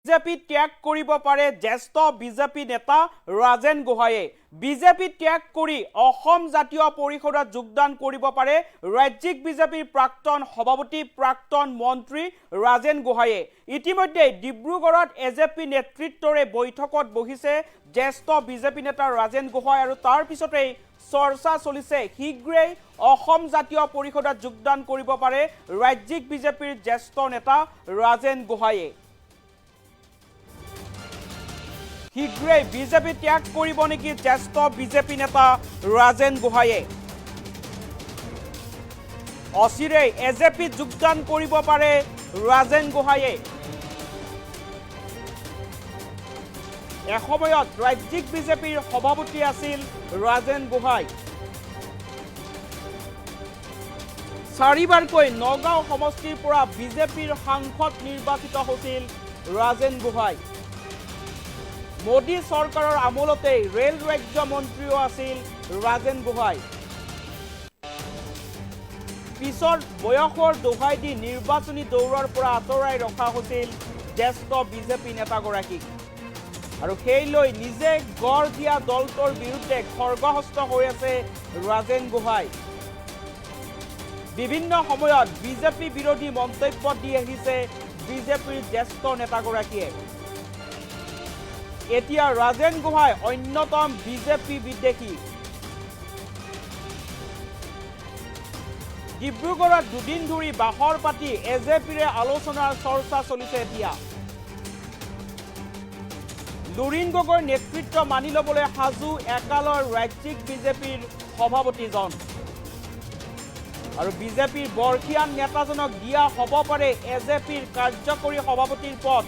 BJP ত্যাগ কৰিব পাৰে জ্যেষ্ঠ বিজেপি নেতা ৰাজেন গোহাঁয়ে বিজেপি ত্যাগ কৰি অসম জাতীয় পৰিষদত যোগদান কৰিব পাৰে ৰাজ্যিক বিজেপিৰ প্ৰাক্তন সভাপতি প্ৰাক্তন মন্ত্ৰী ৰাজেন গোহাঁয়ে ইতিমধ্যে ডিব্ৰুগড়ত এজেপি নেতৃত্বৰে বৈঠকত বহিছে জ্যেষ্ঠ বিজেপি নেতা ৰাজেন গোহাঁই আৰু তাৰ পিছতেই চৰ্চা চলিছে শীঘ্ৰেই অসম জাতীয় পৰিষদত যোগদান কৰিব পাৰে ৰাজ্যিক বিজেপিৰ জ্যেষ্ঠ নেতা ৰাজেন গোহাঁয়ে শীঘ্ৰেই বিজেপি ত্যাগ কৰিব নেকি জ্যেষ্ঠ বিজেপি নেতা ৰাজেন গোহাঁয়ে অচিৰেই এজেপিত যোগদান কৰিব পাৰে ৰাজেন গোহাঁয়ে এসময়ত ৰাজ্যিক বিজেপিৰ সভাপতি আছিল ৰাজেন গোহাঁই চাৰিবাৰকৈ নগাঁও সমষ্টিৰ পৰা বিজেপিৰ সাংসদ নিৰ্বাচিত হৈছিল ৰাজেন গোহাঁই মোদী চৰকাৰৰ আমলতে ৰেল ৰাজ্য মন্ত্ৰীও আছিল ৰাজেন গোহাঁই পিছৰ বয়সৰ দোহাই দি নিৰ্বাচনী দৌৰৰ পৰা আঁতৰাই ৰখা হৈছিল জ্যেষ্ঠ বিজেপি নেতাগৰাকীক আৰু সেই লৈ নিজে গঢ় দিয়া দলটোৰ বিৰুদ্ধে খৰ্গহস্ত হৈ আছে ৰাজেন গোহাঁই বিভিন্ন সময়ত বিজেপি বিৰোধী মন্তব্য দি আহিছে বিজেপিৰ জ্যেষ্ঠ নেতাগৰাকীয়ে এতিয়া ৰাজেন গোহাঁই অন্যতম বিজেপি বিদ্বেষী ডিব্ৰুগড়ত দুদিন ধৰি বাহৰ পাতি এজেপিৰে আলোচনাৰ চৰ্চা চলিছে এতিয়া লুৰিণ গগৈৰ নেতৃত্ব মানি ল'বলৈ সাজু একালৰ ৰাজ্যিক বিজেপিৰ সভাপতিজন আৰু বিজেপিৰ বৰ্ষীয়ান নেতাজনক দিয়া হ'ব পাৰে এজেপিৰ কাৰ্যকৰী সভাপতিৰ পদ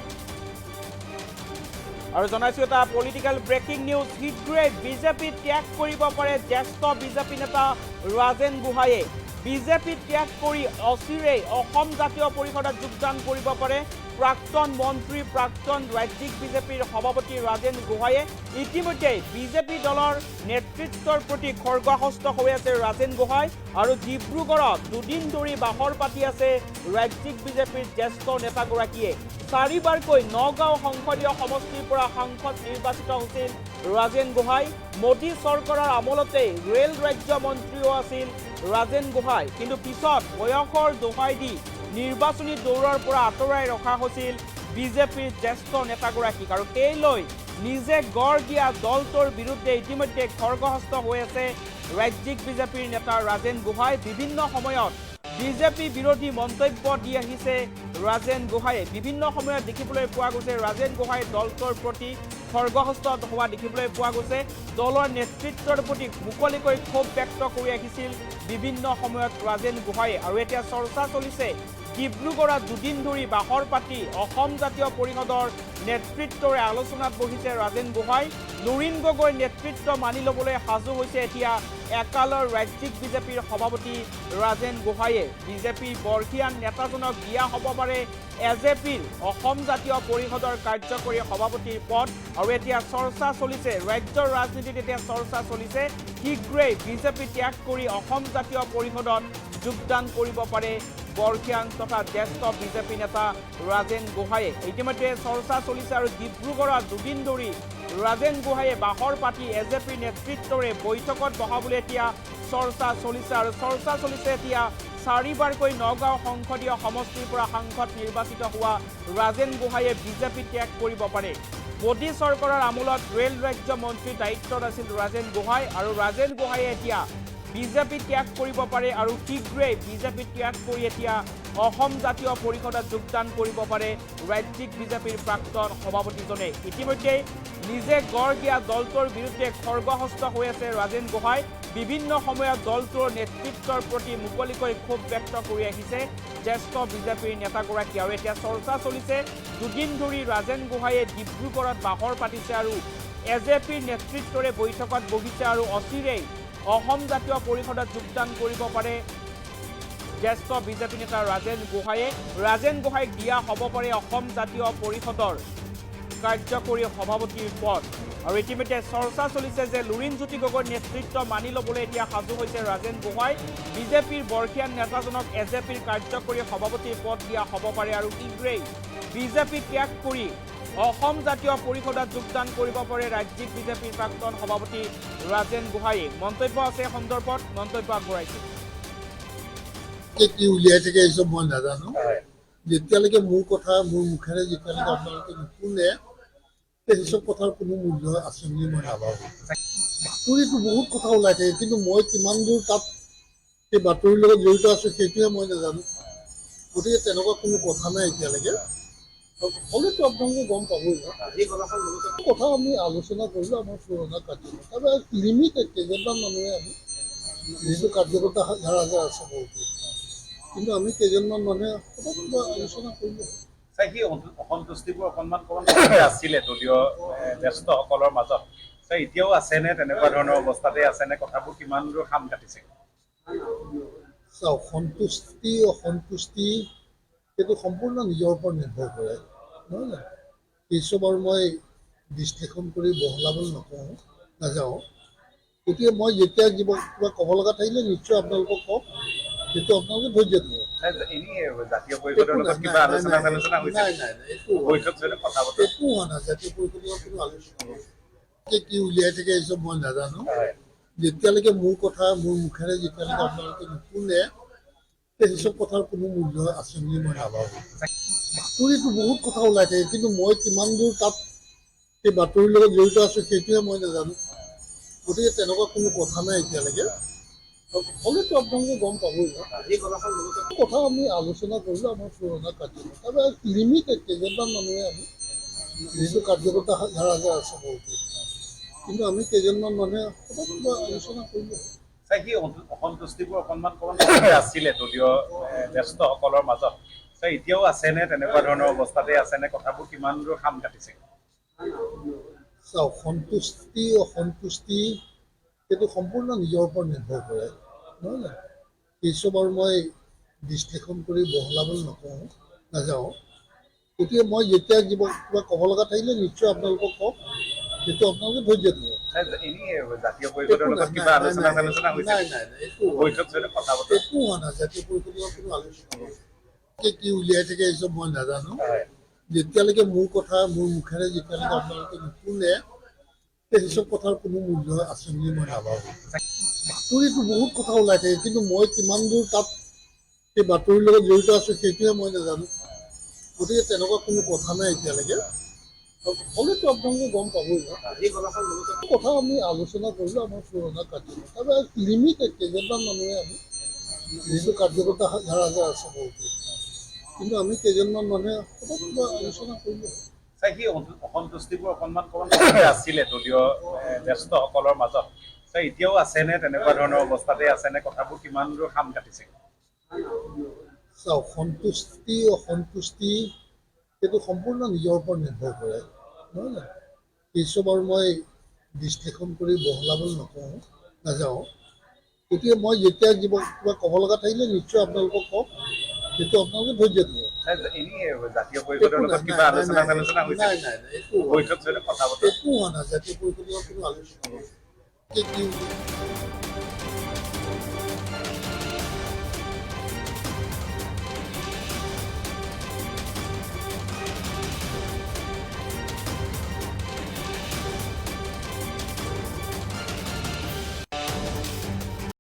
আৰু জনাইছো এটা পলিটিকেল ব্ৰেকিং নিউজ শীঘ্ৰেই বিজেপি ত্যাগ কৰিব পাৰে জ্যেষ্ঠ বিজেপি নেতা ৰাজেন গোহাঁয়ে বিজেপি ত্যাগ কৰি অচিৰেই অসম জাতীয় পৰিষদত যোগদান কৰিব পাৰে প্ৰাক্তন মন্ত্ৰী প্ৰাক্তন ৰাজ্যিক বিজেপিৰ সভাপতি ৰাজেন গোহাঁয়ে ইতিমধ্যে বিজেপি দলৰ নেতৃত্বৰ প্ৰতি খৰ্গহস্ত হৈ আছে ৰাজেন গোহাঁই আৰু ডিব্ৰুগড়ত দুদিন ধৰি বাহৰ পাতি আছে ৰাজ্যিক বিজেপিৰ জ্যেষ্ঠ নেতাগৰাকীয়ে চাৰিবাৰকৈ নগাঁও সংসদীয় সমষ্টিৰ পৰা সাংসদ নিৰ্বাচিত হৈছিল ৰাজেন গোহাঁই মোদী চৰকাৰৰ আমলতে ৰেল ৰাজ্য মন্ত্ৰীও আছিল ৰাজেন গোহাঁই কিন্তু পিছত বয়সৰ দোহাই দি নিৰ্বাচনী দৌৰৰ পৰা আঁতৰাই ৰখা হৈছিল বিজেপিৰ জ্যেষ্ঠ নেতাগৰাকীক আৰু সেই লৈ নিজে গঢ় দিয়া দলটোৰ বিৰুদ্ধে ইতিমধ্যে খৰ্গহস্ত হৈ আছে ৰাজ্যিক বিজেপিৰ নেতা ৰাজেন গোহাঁই বিভিন্ন সময়ত বিজেপি বিৰোধী মন্তব্য দি আহিছে ৰাজেন গোহাঁয়ে বিভিন্ন সময়ত দেখিবলৈ পোৱা গৈছে ৰাজেন গোহাঁই দলটোৰ প্ৰতি খৰ্গহস্ত হোৱা দেখিবলৈ পোৱা গৈছে দলৰ নেতৃত্বৰ প্ৰতি মুকলিকৈ ক্ষোভ ব্যক্ত কৰি আহিছিল বিভিন্ন সময়ত ৰাজেন গোহাঁয়ে আৰু এতিয়া চৰ্চা চলিছে ডিব্ৰুগড়ত দুদিন ধৰি বাহৰ পাতি অসম জাতীয় পৰিষদৰ নেতৃত্বৰে আলোচনাত বহিছে ৰাজেন গোহাঁই লুৰিণ গগৈৰ নেতৃত্ব মানি ল'বলৈ সাজু হৈছে এতিয়া একালৰ ৰাজ্যিক বিজেপিৰ সভাপতি ৰাজেন গোহাঁয়ে বিজেপিৰ বৰ্ষীয়ান নেতাজনক দিয়া হ'ব পাৰে এজেপিৰ অসম জাতীয় পৰিষদৰ কাৰ্যকৰী সভাপতিৰ পদ আৰু এতিয়া চৰ্চা চলিছে ৰাজ্যৰ ৰাজনীতিত এতিয়া চৰ্চা চলিছে শীঘ্ৰেই বিজেপি ত্যাগ কৰি অসম জাতীয় পৰিষদত যোগদান কৰিব পাৰে বৰ্ষীয়ান তথা জ্যেষ্ঠ বিজেপি নেতা ৰাজেন গোহাঁয়ে ইতিমধ্যে চৰ্চা চলিছে আৰু ডিব্ৰুগড়ত দুদিন ধৰি ৰাজেন গোহাঁয়ে বাহৰ পাতি এজেপিৰ নেতৃত্বৰে বৈঠকত বহাবলৈ এতিয়া চৰ্চা চলিছে আৰু চৰ্চা চলিছে এতিয়া চাৰিবাৰকৈ নগাঁও সংসদীয় সমষ্টিৰ পৰা সাংসদ নিৰ্বাচিত হোৱা ৰাজেন গোহাঁয়ে বিজেপি ত্যাগ কৰিব পাৰে মোদী চৰকাৰৰ আমোলত ৰেল ৰাজ্য মন্ত্ৰীৰ দায়িত্বত আছিল ৰাজেন গোহাঁই আৰু ৰাজেন গোহাঁয়ে এতিয়া বিজেপি ত্যাগ কৰিব পাৰে আৰু শীঘ্ৰেই বিজেপি ত্যাগ কৰি এতিয়া অসম জাতীয় পৰিষদত যোগদান কৰিব পাৰে ৰাজ্যিক বিজেপিৰ প্ৰাক্তন সভাপতিজনে ইতিমধ্যে নিজে গঢ় দিয়া দলটোৰ বিৰুদ্ধে খৰ্গহস্ত হৈ আছে ৰাজেন গোহাঁই বিভিন্ন সময়ত দলটোৰ নেতৃত্বৰ প্ৰতি মুকলিকৈ ক্ষোভ ব্যক্ত কৰি আহিছে জ্যেষ্ঠ বিজেপিৰ নেতাগৰাকী আৰু এতিয়া চৰ্চা চলিছে দুদিন ধৰি ৰাজেন গোহাঁয়ে ডিব্ৰুগড়ত বাহৰ পাতিছে আৰু এজেপিৰ নেতৃত্বৰে বৈঠকত বহিছে আৰু অচিৰেই অসম জাতীয় পৰিষদত যোগদান কৰিব পাৰে জ্যেষ্ঠ বিজেপি নেতা ৰাজেন গোহাঁইক দিয়া হ'ব পাৰে অসম জাতীয় পৰিষদৰ কাৰ্যকৰী সভাপতিৰ পদ আৰু ইতিমধ্যে চৰ্চা চলিছে যে লুৰিণ জ্যোতি গগৈৰ নেতৃত্ব মানি ল'বলৈ এতিয়া সাজু হৈছে ৰাজেন গোহাঁই বিজেপিৰ বৰ্ষীয়ান নেতাজনক এজেপিৰ কাৰ্যকৰী সভাপতিৰ পদ দিয়া হ'ব পাৰে আৰু শীঘ্ৰেই বিজেপি ত্যাগ কৰি অসম জাতীয় পৰিষদত যোগদান কৰিব পাৰে ৰাজ্যিক বিজেপিৰ প্ৰাক্তন সভাপতি ৰাজেন গোহাঁয়ে। মন্তব্য আছে সন্দৰ্ভত মন্তব্য আগবঢ়াইছে। কি উলিয়াই থাকে এইসব মই নাজানো। যেতিয়ালৈকে মোৰ কথা মোৰ মুখেৰে যেতিয়ালৈকে আপোনালোকে নুশুনে সেইসব কথাৰ কোনো মূল্য আছে বুলি মই নাভাবোঁ। বাতৰিটো বহুত কথা ওলাই থাকে, কিন্তু মই কিমান দূৰ তাত সেই বাতৰিৰ লগত জড়িত আছোঁ সেইটোৱে মই নাজানো। গতিকে তেনেকুৱা কোনো কথা নাই এতিয়ালৈকে। হ'লেতো আপোনালোকে গম পাবই ন। কথা আমি আলোচনা কৰিলোঁ আমাৰ পুৰণা কাৰ্যকৰ্তা লিমিটেড কেইজনমান মানুহে আমি যিটো কাৰ্যকৰ্তা ধাৰা আছে বহুতো, কিন্তু আমি কেইজনমান মানুহে কিবা আলোচনা কৰিলোঁ। সি অসন্তুষ্টিবোৰ অকণমান আছিলে দলীয় জ্যেষ্ঠসকলৰ মাজত, এতিয়াও আছেনে? তেনেকুৱা ধৰণৰ অৱস্থাতে আছেনে? কথাবোৰ কিমান দূৰ খাম কাটিছে? অসন্তুষ্টি সেইটো সম্পূৰ্ণ নিজৰ ওপৰত নিৰ্ভৰ কৰে, নহয় জানো? সেইচব আৰু মই বিশ্লেষণ কৰি বহলাবলৈ নাযাওঁ। গতিকে মই যেতিয়া কিবা ক'ব লগা থাকিলে নিশ্চয় আপোনালোকক কওক, সেইটো আপোনালোকে ধৈৰ্য দিব। জাতীয় পৰিষদৰ লগত কিবা আলোচনা হৈছে? একো হোৱা নাই। জাতীয় পৰিষদৰ লগত কোনো আলোচনা কি উলিয়াই থাকে এইচব মই নাজানো। যেতিয়ালৈকে মোৰ কথা মোৰ মুখেৰে যেতিয়ালৈকে আপোনালোকে নুশুনে সেইচব কথাৰ কোনো মূল্য আছে বুলি মই নাভাবোঁ। বাতৰিটো বহুত কথা ওলাই থাকে, কিন্তু মই কিমান দূৰ তাত সেই বাতৰিৰ লগত জড়িত আছোঁ সেইটোৱে মই নাজানো। গতিকে তেনেকুৱা কোনো কথা নাই এতিয়ালৈকে। হ'লেতো আপোনালোকে গম পাবই ন। কথা আমি আলোচনা কৰিলোঁ আমাৰ পুৰণা কাৰ্যকৰ্তা লিমিটেড কেইজনমান মানুহে আমি যিটো কাৰ্যকৰ্তা ধাৰা আছে বহুতো, কিন্তু আমি কেইজনমান মানুহে কিবা আলোচনা কৰিলোঁ। সি অসন্তুষ্টিবোৰ অকণমান আছিলে দলীয় জ্যেষ্ঠসকলৰ মাজত, এতিয়াও আছেনে? তেনেকুৱা ধৰণৰ অৱস্থাতে আছেনে? কথাবোৰ কিমান দূৰ খাম কাটিছে? অসন্তুষ্টি সেইটো সম্পূৰ্ণ নিজৰ ওপৰত নিৰ্ভৰ কৰে, নহয় জানো? সেইচব আৰু মই বিশ্লেষণ কৰি বহলাবলৈ নাযাওঁ। গতিকে মই যেতিয়া কিবা ক'ব লগা থাকিলে নিশ্চয় আপোনালোকক কওক, সেইটো আপোনালোকে ধৈৰ্য দিব। জাতীয় পৰিষদৰ লগত কিবা আলোচনা হৈছে? একো হোৱা নাই। জাতীয় পৰিষদৰ লগত কোনো আলোচনা কি উলিয়াই থাকে এইচব মই নাজানো। যেতিয়ালৈকে মোৰ কথা মোৰ মুখেৰে যেতিয়ালৈকে আপোনালোকে নুশুনে সেইচব কথাৰ কোনো মূল্য আছে বুলি মই নাভাবোঁ। বাতৰিটো বহুত কথা ওলাই থাকে, কিন্তু মই কিমান দূৰ তাত সেই বাতৰিৰ লগত জড়িত আছোঁ সেইটোৱে মই নাজানো। গতিকে তেনেকুৱা কোনো কথা নাই এতিয়ালৈকে। হ'লেতো আপোনালোকে গম পাবই ন। কথা আমি আলোচনা কৰিলোঁ আমাৰ পুৰণা কাৰ্যকৰ্তা লিমিটেড কেইজনমান মানুহে আমি যিটো কাৰ্যকৰ্তা ধাৰা আছে বহুতো, কিন্তু আমি কেইজনমান মানুহে কিবা আলোচনা কৰিলোঁ। সি অসন্তুষ্টিবোৰ অকণমান আছিলে দলীয় জ্যেষ্ঠসকলৰ মাজত, এতিয়াও আছেনে? তেনেকুৱা ধৰণৰ অৱস্থাতে আছেনে? কথাবোৰ কিমান দূৰ খাম কাটিছে? অসন্তুষ্টি সেইটো সম্পূৰ্ণ নিজৰ ওপৰত নিৰ্ভৰ কৰে, নহয় জানো? সেইচব আৰু মই বিশ্লেষণ কৰি বহলাবলৈ নাযাওঁ। গতিকে মই যেতিয়া কিবা ক'ব লগা থাকিলে নিশ্চয় আপোনালোকক কওক, সেইটো আপোনালোকে ধৈৰ্য দিব। জাতীয় পৰিষদৰ লগত কিবা আলোচনা হৈছে? একো হোৱা নাই। জাতীয় পৰিষদৰ লগত কোনো আলোচনা